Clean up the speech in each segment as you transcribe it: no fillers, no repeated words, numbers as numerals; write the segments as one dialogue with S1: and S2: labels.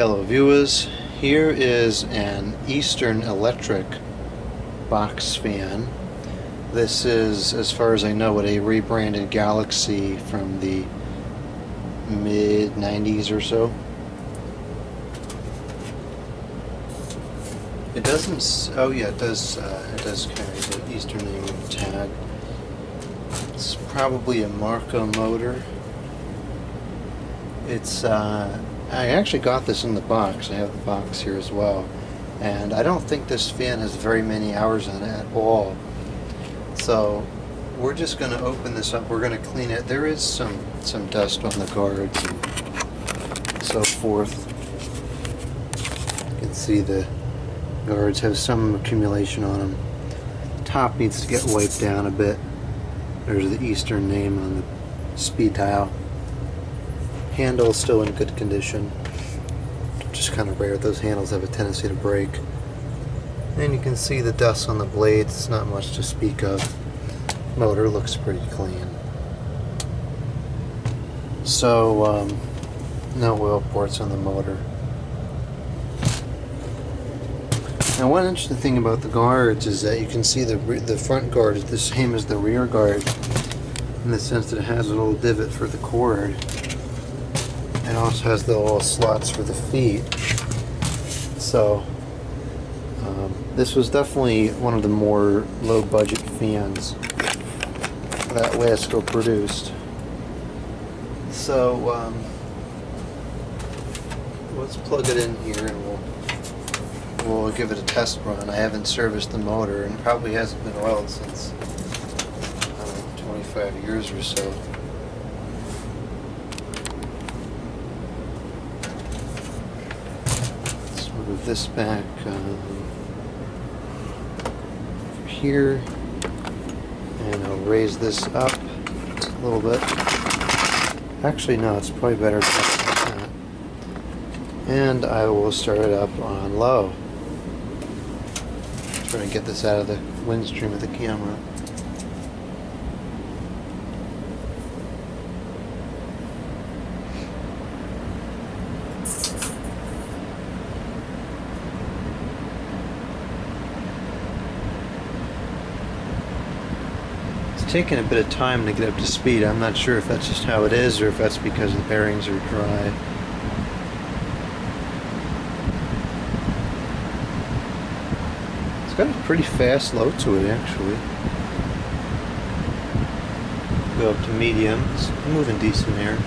S1: Hello viewers, here is an Eastern Electric box fan. This is, as far as I know, a rebranded Galaxy from the mid-90s or so. It doesn't, oh yeah, it does carry the Eastern name tag. It's probably a Marco motor. It's, I actually got this in the box. I have the box here as well. And I don't think this fan has very many hours on it at all. So we're just going to open this up. We're going to clean it. There is some dust on the guards and so forth. You can see the guards have some accumulation on them. The top needs to get wiped down a bit. There's the Eastern name on the speed dial. Handle is still in good condition. Just kind of rare. Those handles have a tendency to break. And you can see the dust on the blades. It's not much to speak of. Motor looks pretty clean. So, no oil ports on the motor. Now, one interesting thing about the guards is that you can see the front guard is the same as the rear guard, in the sense that it has a little divot for the cord. It also has the little slots for the feet. So this was definitely one of the more low-budget fans that Lasco produced. So let's plug it in here and we'll give it a test run. I haven't serviced the motor and probably hasn't been oiled since, I don't know, 25 years or so. Move this back over here, and I'll raise this up a little bit. Actually, no, it's probably better just like that. And I will start it up on low. Trying to get this out of the windstream of the camera. Taking a bit of time to get up to speed. I'm not sure if that's just how it is or if that's because the bearings are dry. It's got a pretty fast load to it, actually. Go up to medium. It's moving decent here.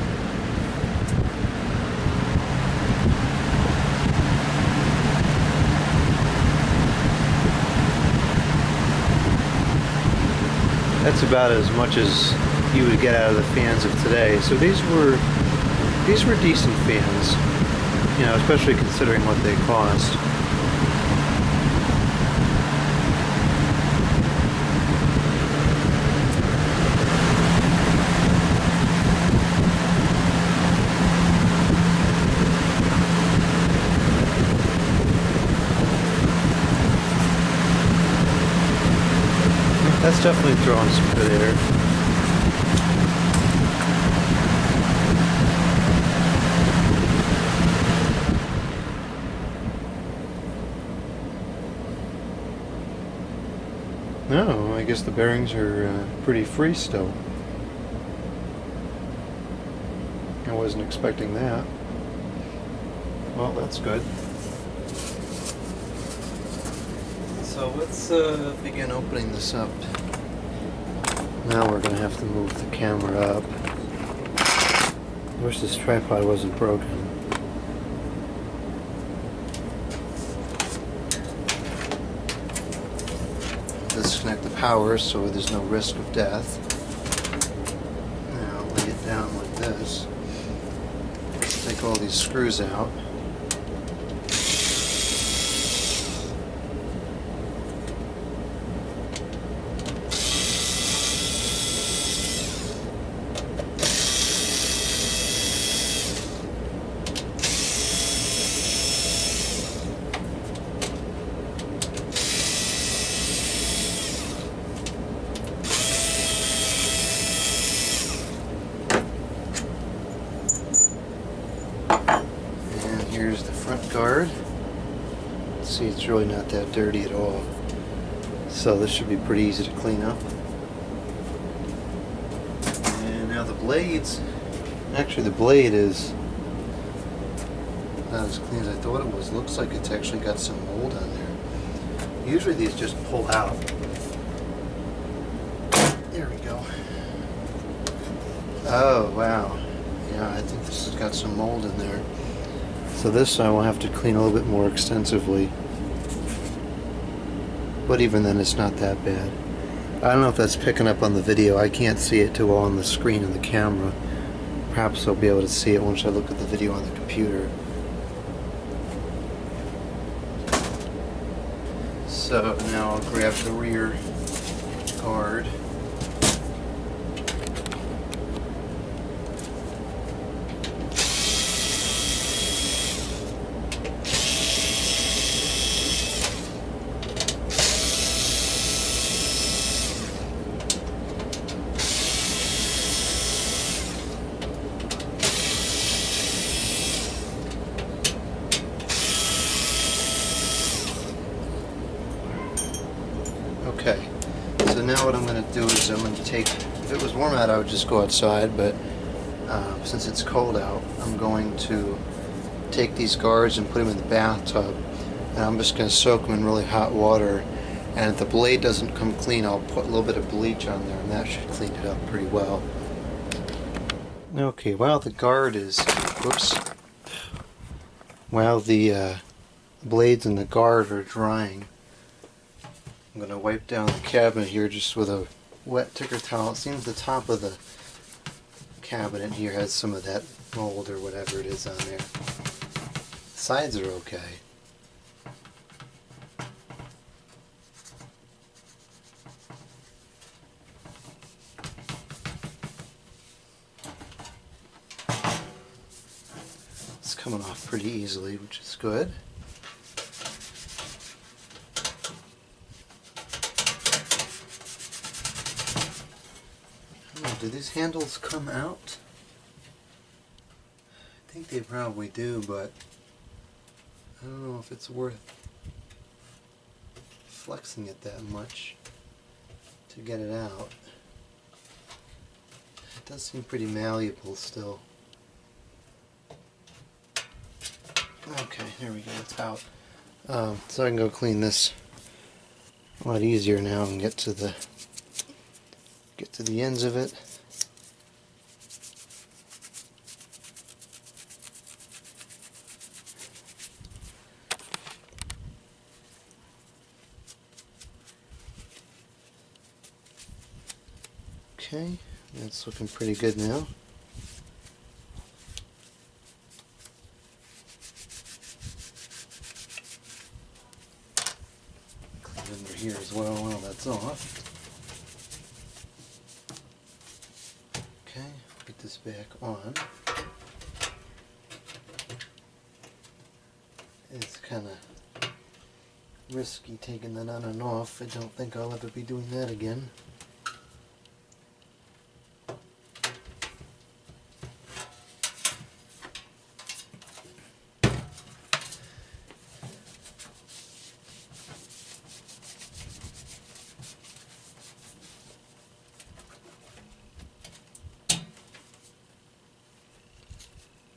S1: That's about as much as you would get out of the fans of today. So these were decent fans, you know, especially considering what they cost. That's definitely throwing some good air. No, I guess the bearings are pretty free still. I wasn't expecting that. Well, that's good. So let's begin opening this up. Now we're going to have to move the camera up. I wish this tripod wasn't broken. Disconnect the power so there's no risk of death. Now lay it down like this. Take all these screws out. here's the front guard. See, it's really not that dirty at all. So this should be pretty easy to clean up. And now the blades. Actually, the blade is not as clean as I thought it was. Looks like it's actually got some mold on there. Usually these just pull out. There we go. Oh, wow. Yeah, I think this has got some mold in there. So this I will have to clean a little bit more extensively. But even then, it's not that bad. I don't know if that's picking up on the video. I can't see it too well on the screen of the camera. Perhaps I'll be able to see it once I look at the video on the computer. So now I'll grab the rear guard. Okay, so now what I'm going to do is I'm going to take, if it was warm out I would just go outside, but since it's cold out, I'm going to take these guards and put them in the bathtub, and I'm just going to soak them in really hot water, and if the blade doesn't come clean, I'll put a little bit of bleach on there, and that should clean it up pretty well. Okay, while the guard is, whoops, while the blades and the guard are drying, I'm going to wipe down the cabinet here just with a wet ticker towel. It seems the top of the cabinet here has some of that mold or whatever it is on there. The sides are okay. It's coming off pretty easily, which is good. Do these handles come out? I think they probably do, but I don't know if it's worth flexing it that much to get it out. It does seem pretty malleable still. Okay, there we go, it's out. So I can go clean this a lot easier now and get to the ends of it. Okay, that's looking pretty good now. Clean under here as well while that's off. Okay, put this back on. It's kind of risky taking that on and off. I don't think I'll ever be doing that again.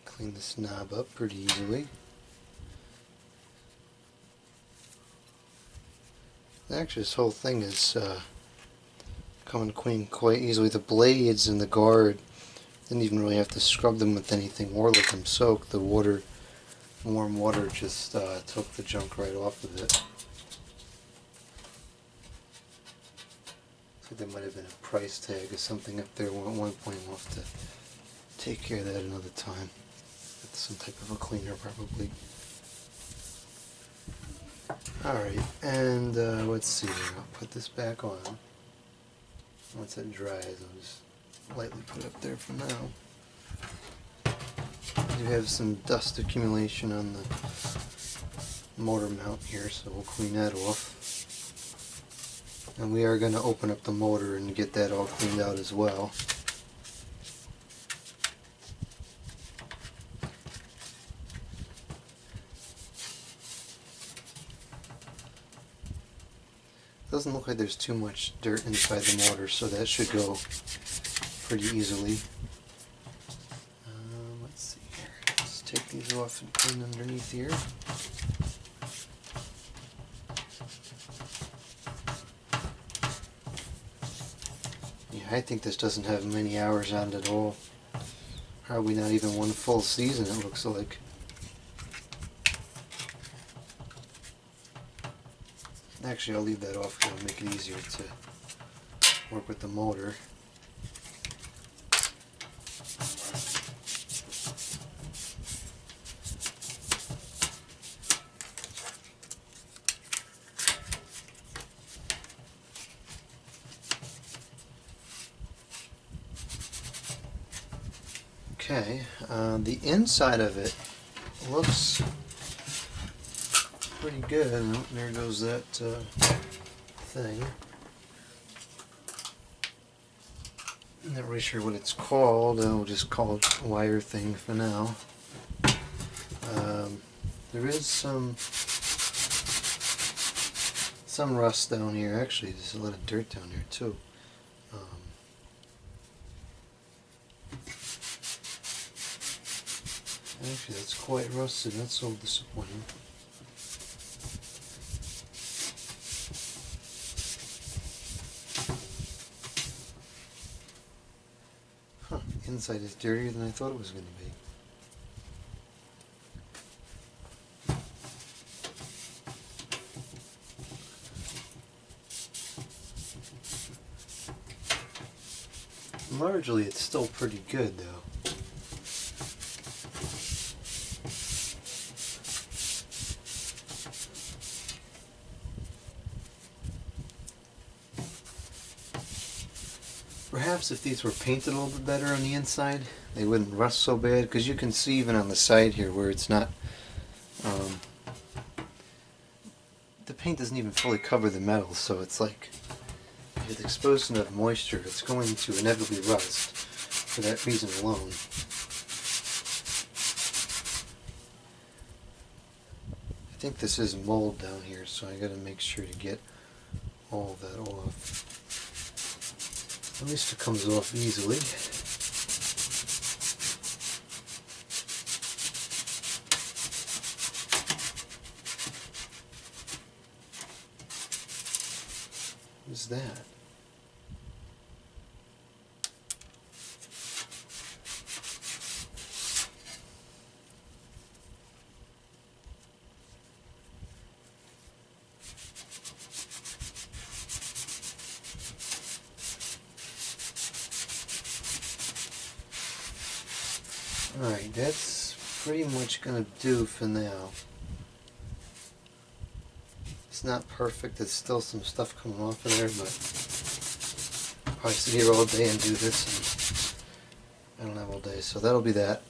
S1: Clean this knob up pretty easily. Actually, this whole thing is coming clean quite easily. The blades and the guard, didn't even really have to scrub them with anything or let them soak. The water, warm water, just took the junk right off of it. So there might have been a price tag or something up there at one point. We'll have to take care of that another time. With some type of a cleaner probably. Alright, and let's see here. I'll put this back on. Once it dries, I'll just lightly put it up there for now. I do have some dust accumulation on the motor mount here, so we'll clean that off. And we are going to open up the motor and get that all cleaned out as well. doesn't look like there's too much dirt inside the motor, so that should go pretty easily. Let's see here. Let's take these off and clean underneath here. Yeah, I think this doesn't have many hours on it at all. Probably not even one full season, it looks like. Actually, I'll leave that off because it'll make it easier to work with the motor. Okay, the inside of it looks pretty good. Oh, there goes that thing. I'm not really sure what it's called. I'll just call it wire thing for now. There is some rust down here. Actually, there's a lot of dirt down here too. Actually, that's quite rusted. That's so disappointing. Huh, the inside is dirtier than I thought it was going to be. Largely, it's still pretty good, though. Perhaps if these were painted a little bit better on the inside, they wouldn't rust so bad, because you can see even on the side here where it's not, the paint doesn't even fully cover the metal, so it's like, if it's exposed to enough moisture, it's going to inevitably rust for that reason alone. I think this is mold down here, so I got to make sure to get all of that off. At least it comes off easily. What's that? Alright, that's pretty much going to do for now. It's not perfect, there's still some stuff coming off of there, but I'll probably sit here all day and do this, and I don't have all day, so that'll be that.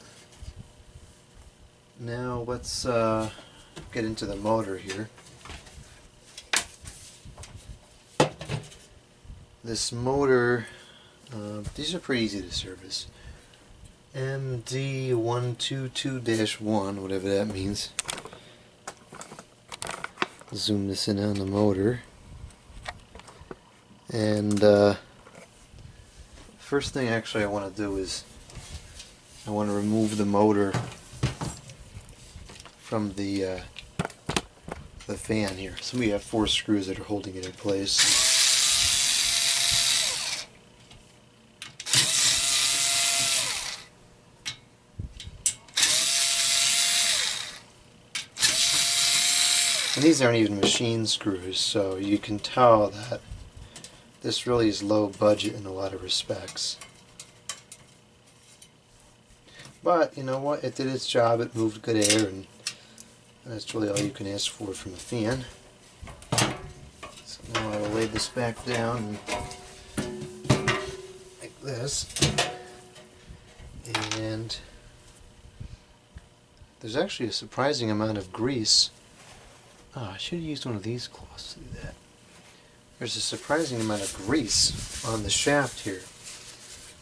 S1: Now let's get into the motor here. This motor, these are pretty easy to service. MD122-1, whatever that means. Zoom this in on the motor. And first thing actually I want to do is I want to remove the motor from the fan here. So we have 4 screws that are holding it in place. And these aren't even machine screws, so you can tell that this really is low budget in a lot of respects. But you know what, it did its job, it moved good air, and that's really all you can ask for from a fan. So now I will lay this back down like this. And there's actually a surprising amount of grease. Oh, I should have used one of these cloths to do that. There's a surprising amount of grease on the shaft here,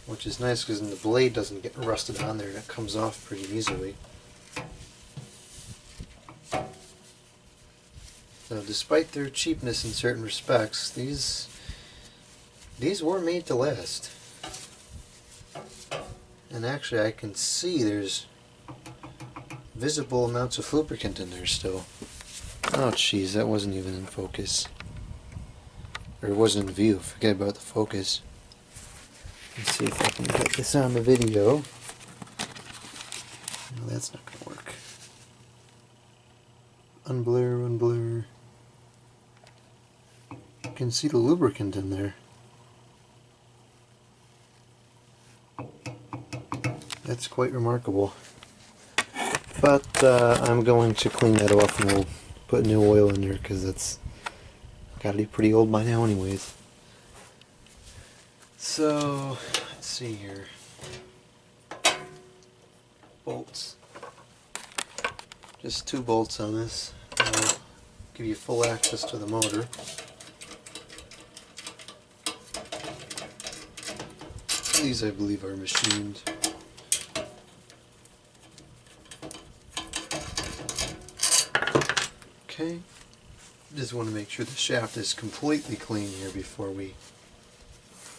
S1: which is nice because then the blade doesn't get rusted on there and it comes off pretty easily. So despite their cheapness in certain respects, these were made to last. And actually I can see there's visible amounts of lubricant in there still. Oh jeez, that wasn't even in focus. Or it wasn't in view, forget about the focus. Let's see if I can get this on the video. No, that's not going to work. Unblur, unblur. You can see the lubricant in there. That's quite remarkable. But I'm going to clean that off and we'll put new oil in there because it's got to be pretty old by now anyways. So, let's see here. Bolts. Just 2 bolts on this. I'll give you full access to the motor. These I believe are machined. Okay. Just want to make sure the shaft is completely clean here before we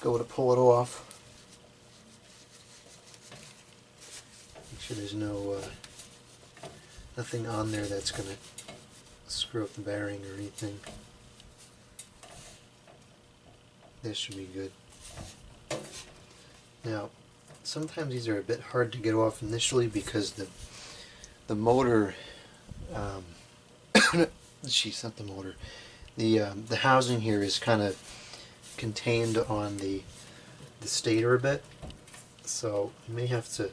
S1: go to pull it off. Make sure there's nothing on there that's going to screw up the bearing or anything. This should be good. Now, sometimes these are a bit hard to get off initially because the motor, she's not the motor. The housing here is kind of contained on the stator a bit, so you may have to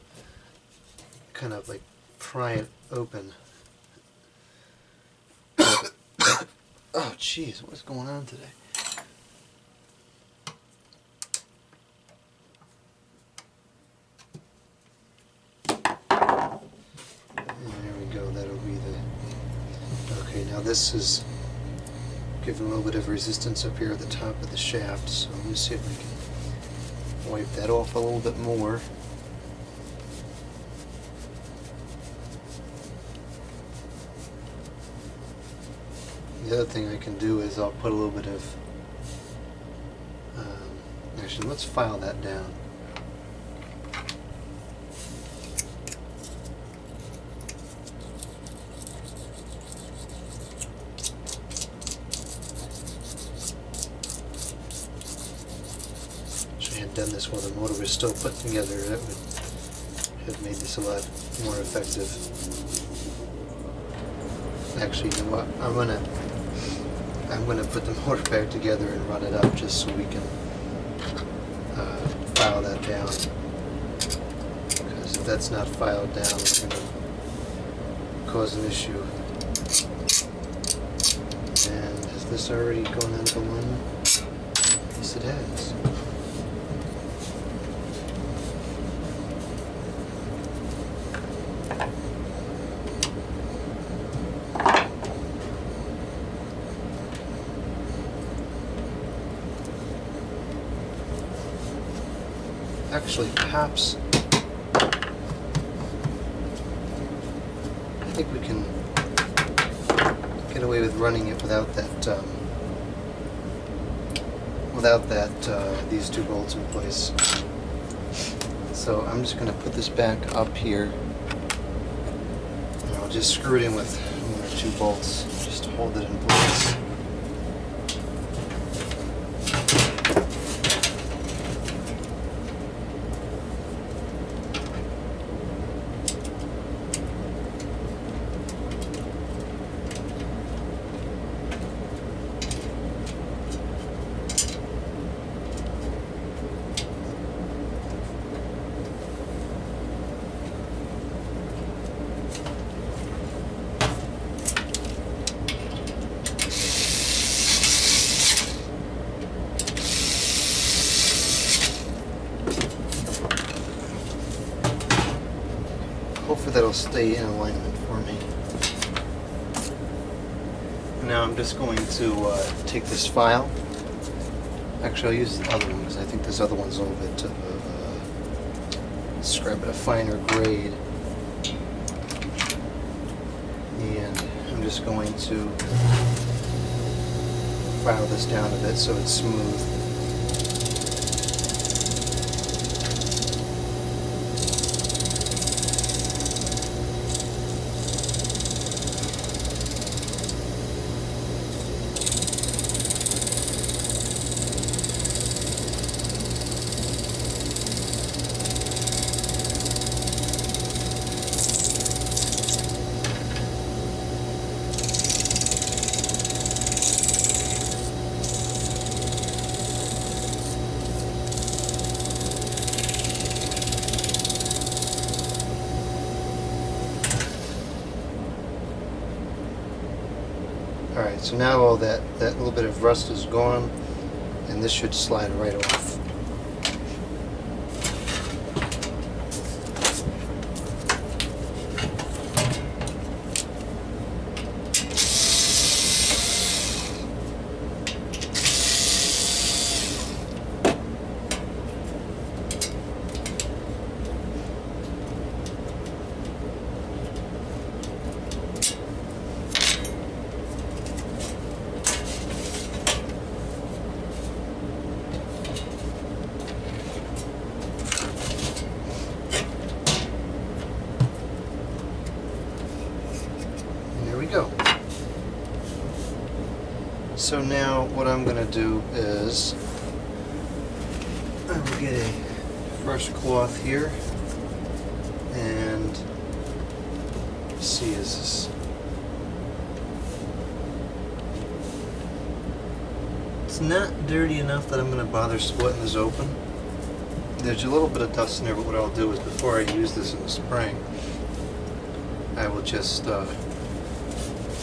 S1: kind of like pry it open. Oh jeez, what's going on today? And there we go, that'll be the... Okay, now this is giving a little bit of resistance up here at the top of the shaft, so let me see if we can wipe that off a little bit more. The other thing I can do is I'll put a little bit of, actually let's file that down. Actually I had done this while the motor was still put together, that would have made this a lot more effective. Actually, you know what, I'm gonna put the motor back together and run it up just so we can file that down. Because if that's not filed down, it's gonna cause an issue. And has this already gone out of alignment? Yes, it has. Actually, perhaps I think we can get away with running it without that these 2 bolts in place. So I'm just going to put this back up here and I'll just screw it in with 1 or 2 bolts just to hold it in place. Hopefully that'll stay in alignment for me. Now I'm just going to take this file. Actually, I'll use the other one because I think this other one's a little bit describe it, a finer grade. And I'm just going to file this down a bit so it's smooth. Alright, so now all that little bit of rust is gone, and this should slide right off. Go. So now what I'm going to do is I will get a fresh cloth here and see, is this, it's not dirty enough that I'm going to bother splitting this open. There's a little bit of dust in there, but what I'll do is before I use this in the spring, I will just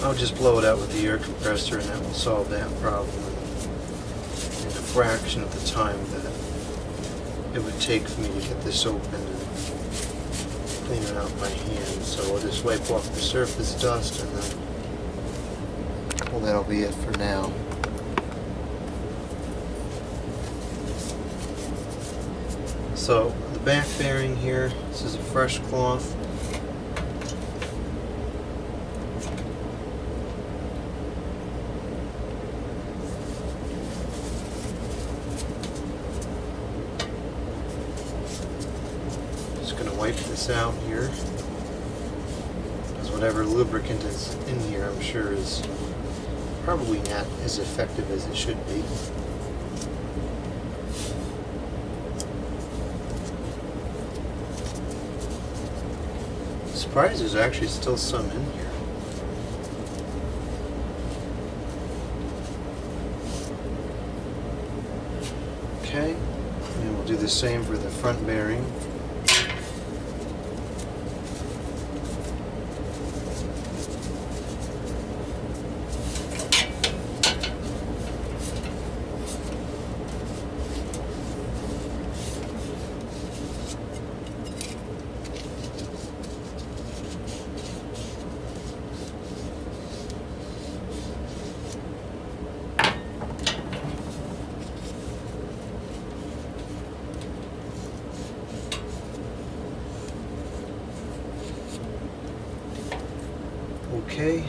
S1: I'll just blow it out with the air compressor, and that will solve that problem in a fraction of the time that it would take for me to get this open and clean it out by hand. So I'll just wipe off the surface dust, and then, well, that'll be it for now. So the back bearing here, this is a fresh cloth. Wipe this out here, because whatever lubricant is in here, I'm sure is probably not as effective as it should be. Surprised there's actually still some in here. Okay, and we'll do the same for the front bearing. Okay,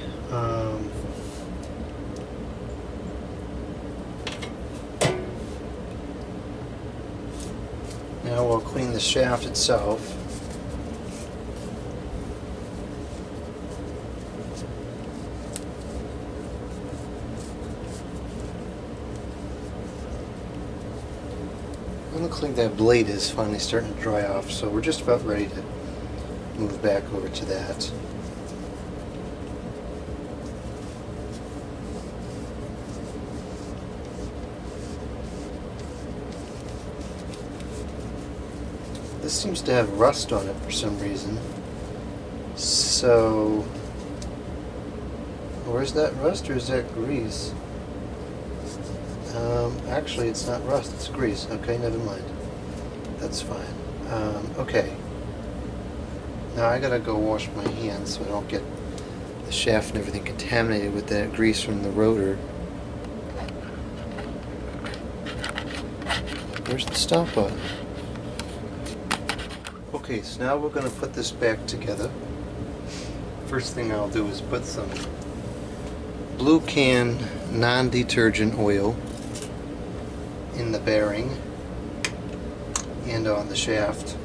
S1: now we'll clean the shaft itself. It looks like that blade is finally starting to dry off, so we're just about ready to move back over to that. This seems to have rust on it for some reason. So, where's that rust, or is that grease? Actually, it's not rust, it's grease. Okay, never mind. That's fine. Okay. Now I gotta go wash my hands so I don't get the shaft and everything contaminated with that grease from the rotor. Where's the stop button? Okay, so now we're going to put this back together. First thing I'll do is put some blue can non-detergent oil in the bearing and on the shaft.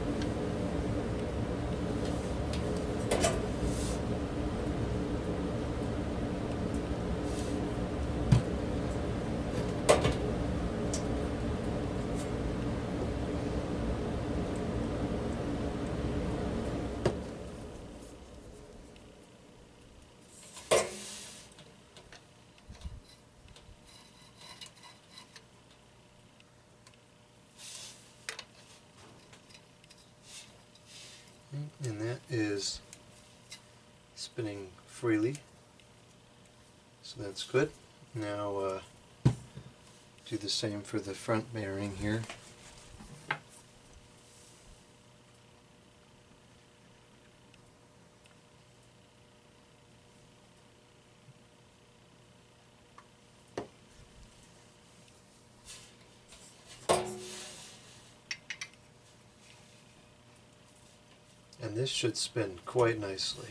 S1: And that is spinning freely, so that's good. Now do the same for the front bearing here. And this should spin quite nicely.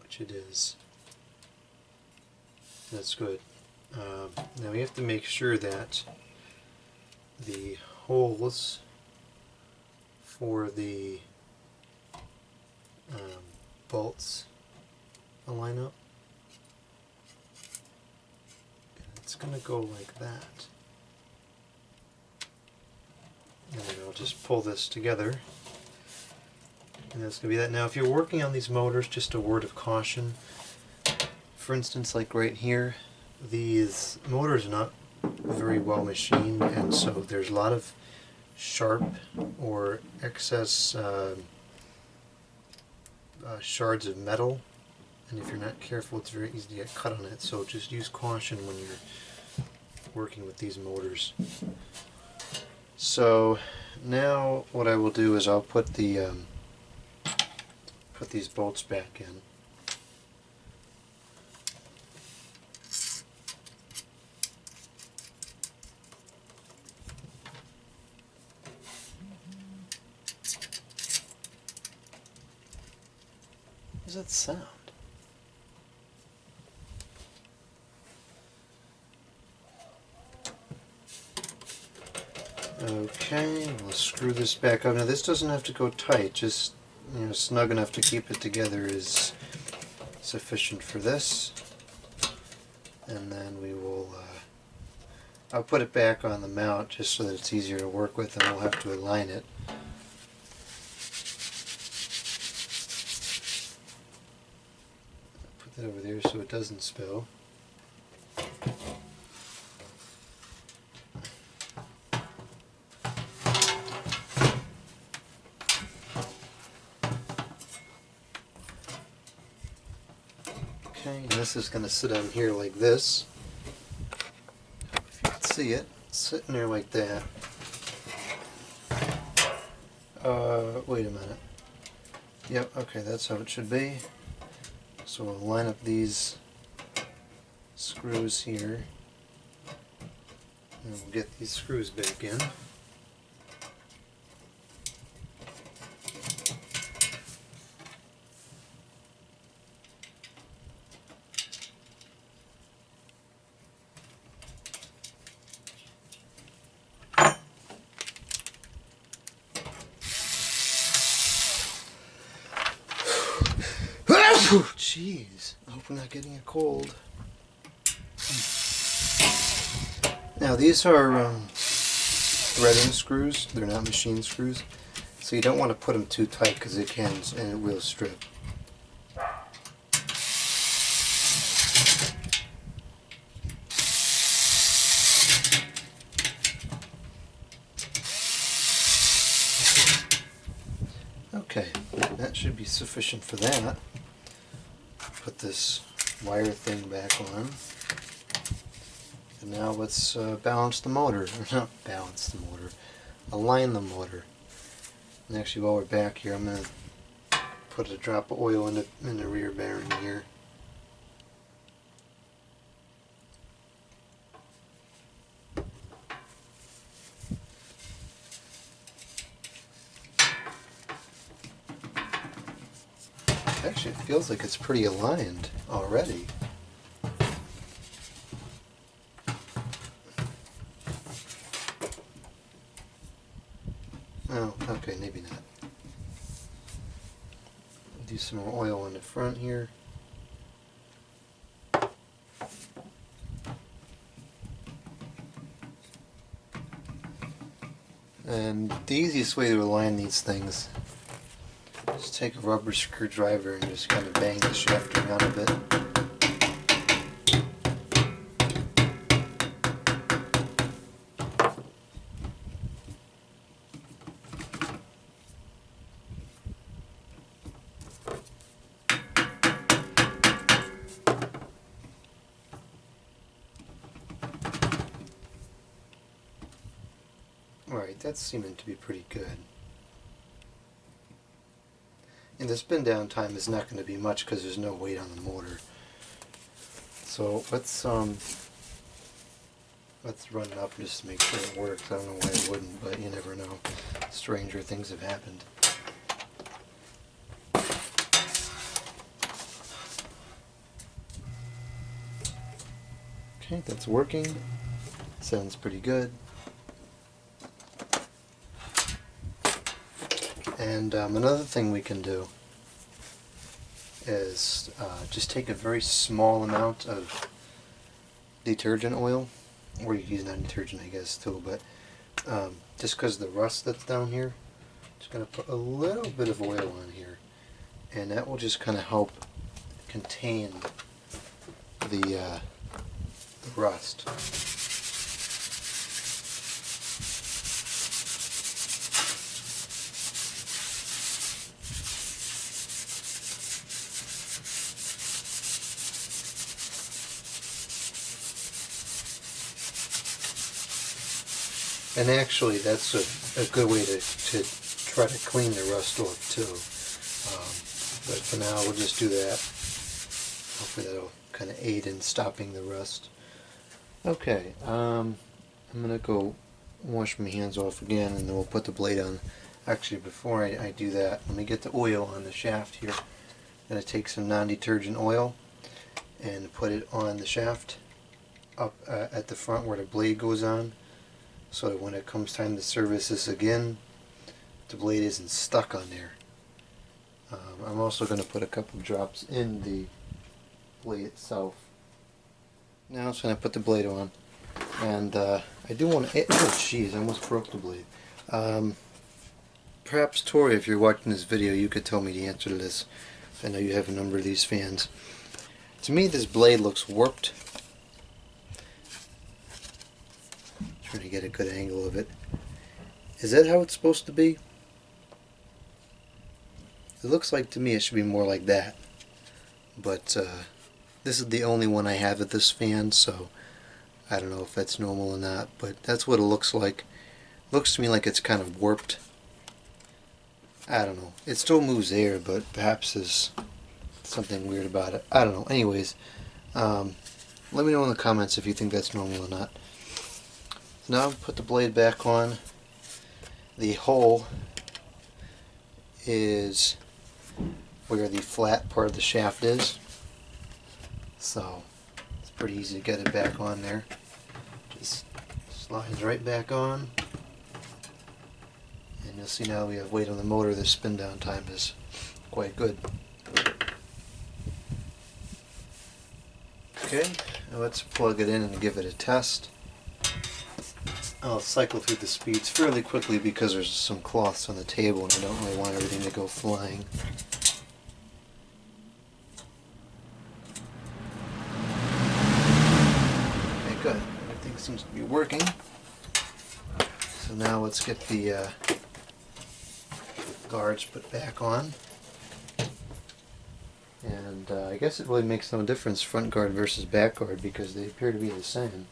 S1: Which it is. That's good. Now we have to make sure that the holes for the bolts line up. It's going to go like that. And then I'll just pull this together. And that's going to be that. Now if you're working on these motors, just a word of caution. For instance, like right here, these motors are not very well machined, and so there's a lot of sharp or excess shards of metal. And if you're not careful, it's very easy to get cut on it, so just use caution when you're working with these motors. So now what I will do is I'll put the put these bolts back in. What does that sound? Okay, we'll screw this back up. Now this doesn't have to go tight, just snug enough to keep it together is sufficient for this. And then we will, I'll put it back on the mount just so that it's easier to work with, and we'll have to align it. Put that over there so it doesn't spill. Okay, and this is going to sit on here like this. If you can see it, sitting there like that. Wait a minute. Yep, okay, that's how it should be. So we'll line up these screws here. And we'll get these screws back in. Jeez, I hope we're not getting a cold. Now these are threading screws, they're not machine screws, so you don't want to put them too tight because it can and it will strip. Okay, that should be sufficient for that. Put this wire thing back on. And now let's balance the motor. Or not balance the motor. Align the motor. And actually while we're back here, I'm going to put a drop of oil in the rear bearing here. feels like it's pretty aligned already. Oh, okay, maybe not. Do some more oil on the front here. And the easiest way to align these things is take a rubber screwdriver and just kind of bang the shaft around a bit. Alright, that's seeming to be pretty good. And the spin down time is not going to be much because there's no weight on the motor. So let's run it up just to make sure it works. I don't know why it wouldn't, but you never know. Stranger things have happened. Okay, that's working. Sounds pretty good. And another thing we can do is just take a very small amount of detergent oil, or you can use non-detergent I guess too, but just because of the rust that's down here, just going to put a little bit of oil on here, and that will just kind of help contain the rust. And actually, that's a good way to try to clean the rust off too. But for now, we'll just do that. Hopefully that'll kind of aid in stopping the rust. Okay, I'm going to go wash my hands off again, and then we'll put the blade on. Actually, before I do that, let me get the oil on the shaft here. I'm going to take some non-detergent oil and put it on the shaft up at the front where the blade goes on, so that when it comes time to service this again, the blade isn't stuck on there. I'm also going to put a couple drops in the blade itself. Now I'm going to put the blade on, and I do want to, oh jeez, I almost broke the blade. Perhaps Tori, if you're watching this video, you could tell me the answer to this. I know you have a number of these fans. To me, this blade looks warped. Trying to get a good angle of it. Is that how it's supposed to be? It looks like to me it should be more like that. But this is the only one I have at this fan, so I don't know if that's normal or not, but that's what it looks like. Looks to me like it's kind of warped. I don't know. It still moves air, but perhaps there's something weird about it. I don't know. Anyways, let me know in the comments if you think that's normal or not. Now I've put the blade back on. The hole is where the flat part of the shaft is, so it's pretty easy to get it back on there. Just slides right back on, and you'll see now we have weight on the motor. The spin down time is quite good. Okay, now let's plug it in and give it a test. I'll cycle through the speeds fairly quickly because there's some cloths on the table and I don't really want everything to go flying. Okay, good. Everything seems to be working. So now let's get the guards put back on. And I guess it really makes no difference, front guard versus back guard, because they appear to be the same.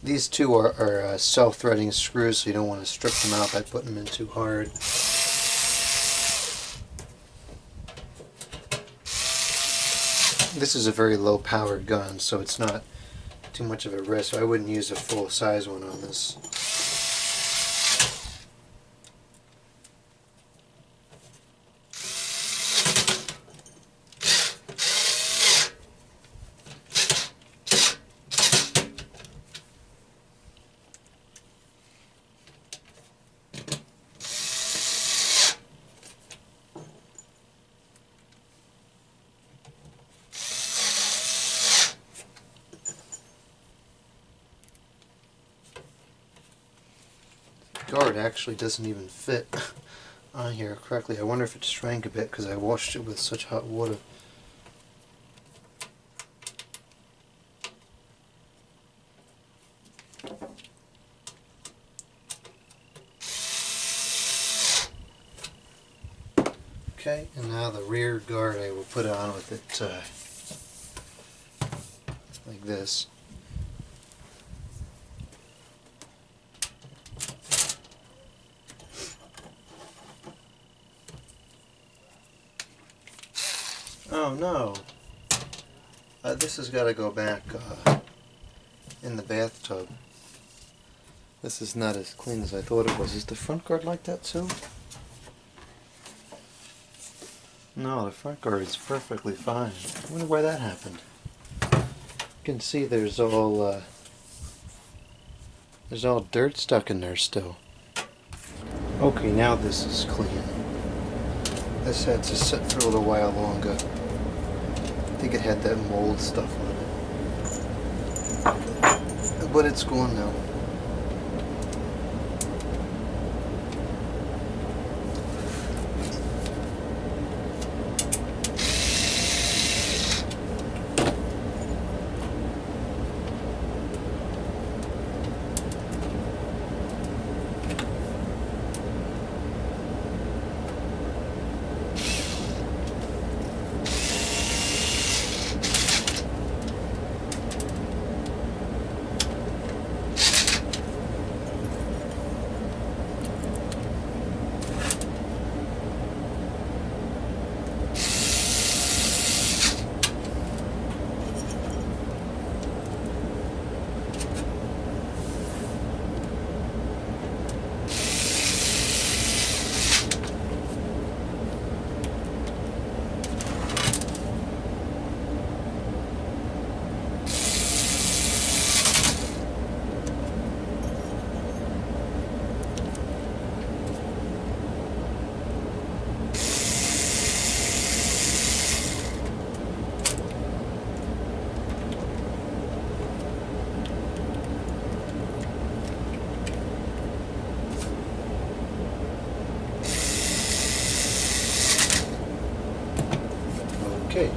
S1: These two are self-threading screws, so you don't want to strip them out by putting them in too hard. This is a very low powered gun, so it's not too much of a risk. I wouldn't use a full size one on this. Guard actually doesn't even fit on here correctly. I wonder if it shrank a bit because I washed it with such hot water. Okay, and now the rear guard I will put on with it like this. Oh no, this has got to go back in the bathtub. This is not as clean as I thought it was. Is the front guard like that too? No, the front guard is perfectly fine. I wonder why that happened. You can see there's all dirt stuck in there still. Okay, now this is clean. This had to sit for a little while longer. I think it had that mold stuff on it. But it's gone now. Okay.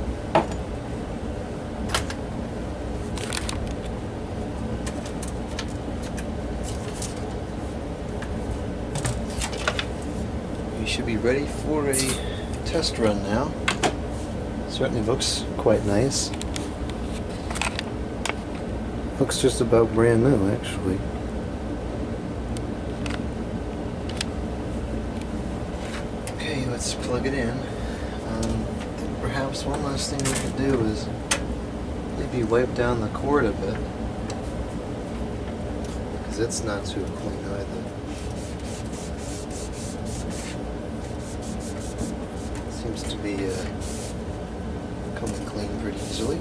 S1: We should be ready for a test run now. Certainly looks quite nice. Looks just about brand new, actually. Okay, let's plug it in. Perhaps one last thing we could do is maybe wipe down the cord a bit, because it's not too clean either. Seems to be coming clean pretty easily.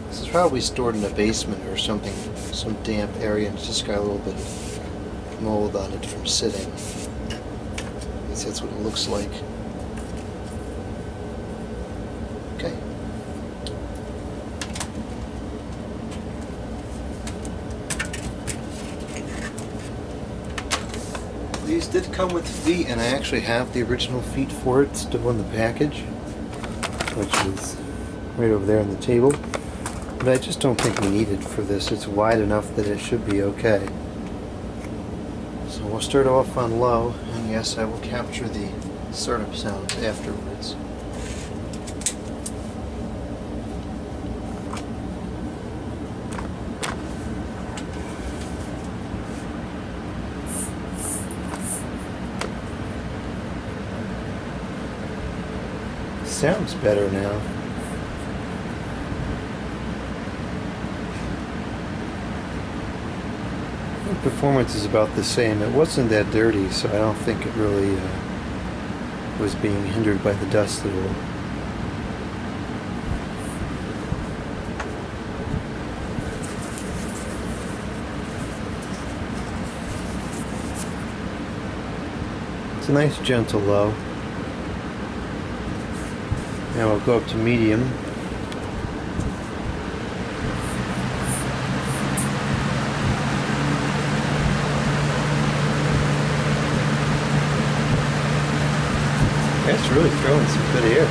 S1: This is probably stored in a basement or something, some damp area, and it's just got a little bit of mold on it from sitting. At least that's what it looks like. Okay. These did come with feet, and I actually have the original feet for it still in the package, which is right over there on the table. But I just don't think we need it for this. It's wide enough that it should be okay. So we'll start off on low, and yes, I will capture the startup sounds afterwards. sounds better now. The performance is about the same. It wasn't that dirty, so I don't think it really was being hindered by the dust at all. It's a nice gentle low. Now we'll go up to medium. That's really throwing some good air.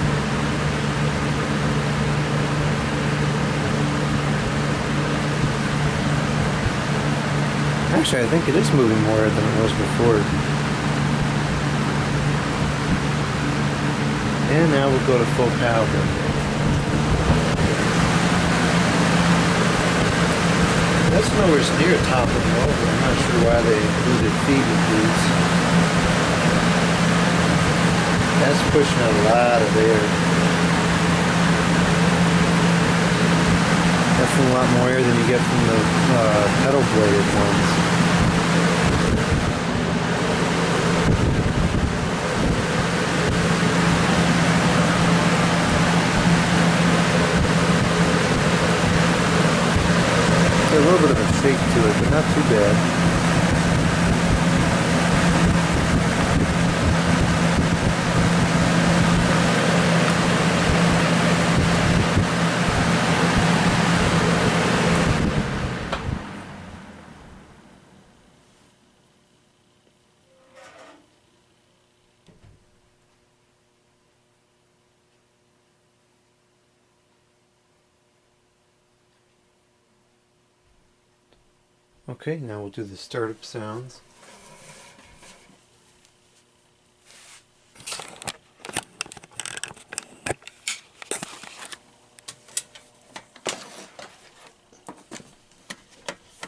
S1: Actually, I think it is moving more than it was before. And now we'll go to full power. That's nowhere near toppling over. I'm not sure why they included feed with these. That's pushing out a lot of air. Definitely a lot more air than you get from the pedal bladed ones. A little bit of a shake to it, but not too bad. Okay, now we'll do the startup sounds.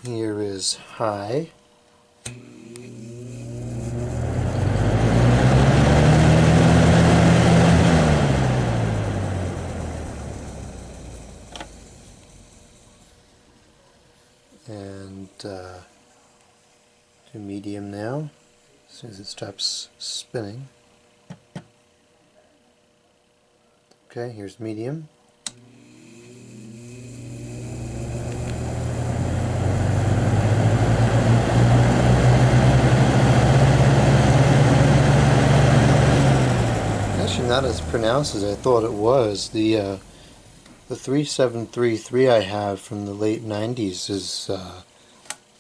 S1: Here is high. And to medium now, as soon as it stops spinning. Okay, here's medium. Actually not as pronounced as I thought it was. The 3733 I have from the late 90s is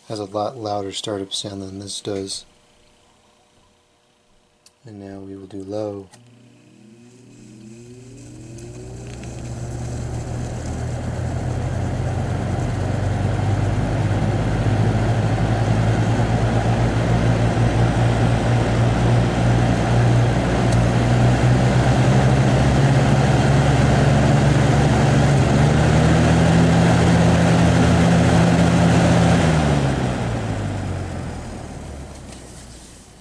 S1: has a lot louder startup sound than this does. And now we will do low.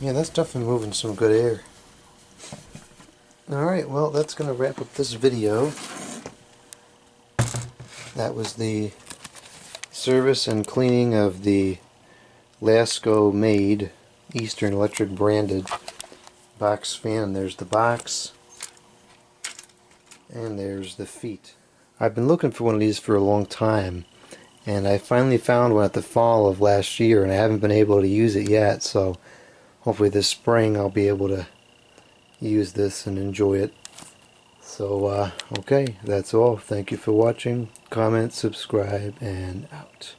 S1: Yeah, that's definitely moving some good air. Alright, well, that's going to wrap up this video. That was the service and cleaning of the Lasco made Eastern Electric branded box fan. There's the box and there's the feet. I've been looking for one of these for a long time, and I finally found one at the fall of last year, and I haven't been able to use it yet, so hopefully this spring I'll be able to use this and enjoy it. So, okay, that's all. Thank you for watching. Comment, subscribe, and out.